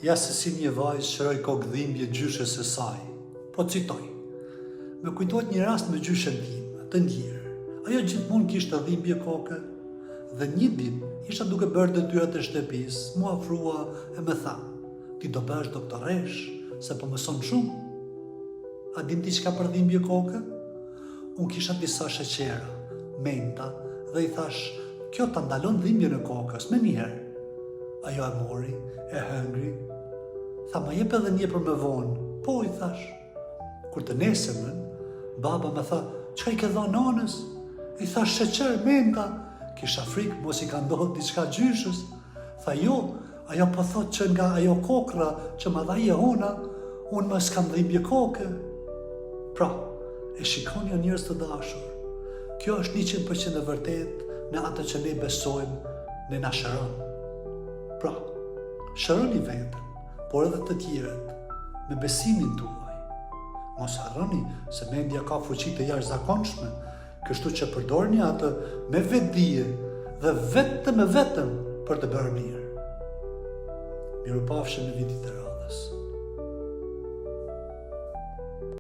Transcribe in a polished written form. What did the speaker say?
Ja se si një vajzë shëroj kokë dhimbje gjyshes së saj. Po citoj. Me kujtohet një rast me gjyshen tim, të ndjerë. Ajo gjithmonë kishte dhimbje koke dhe një ditë isha duke bërë detyrat e shtëpisë, mua ofrua e më tha: "Ti do bësh doktoresh, se po mëson shumë." A dim ti çka për dhimbje koke? Unë kisha disa sheqera, menta dhe i thash: "Kjo ta ndalon dhimbjen e kokës me njëherë." Ajo e mori, e hëngri. Tha: "Ma jep edhe një për më vonë." "Po," i thash. Kur të nesërmën, baba më tha: "Çka i ke dhënë nanës?" I thash: "Sheqer, menta." Kisha frikë mos i ka ndodhur diçka gjyshës. Tha: "Jo, ajo po thot që nga ajo kokra që më dha Jehona, unë më s'kam dhimbje koke." Pra, e shikoni o njerëz të dashur, kjo është 100% e vërtet në atë që ne besojmë në na shëron. Pra, shëroni veten, por edhe të tjerët, me besimin tuaj. Mos harroni se mendja ka fuqi të jashtëzakonshme, kështu që përdorni atë me vetdije dhe vetëm për të bërë mirë. Mirupafshim në vitit e radhës.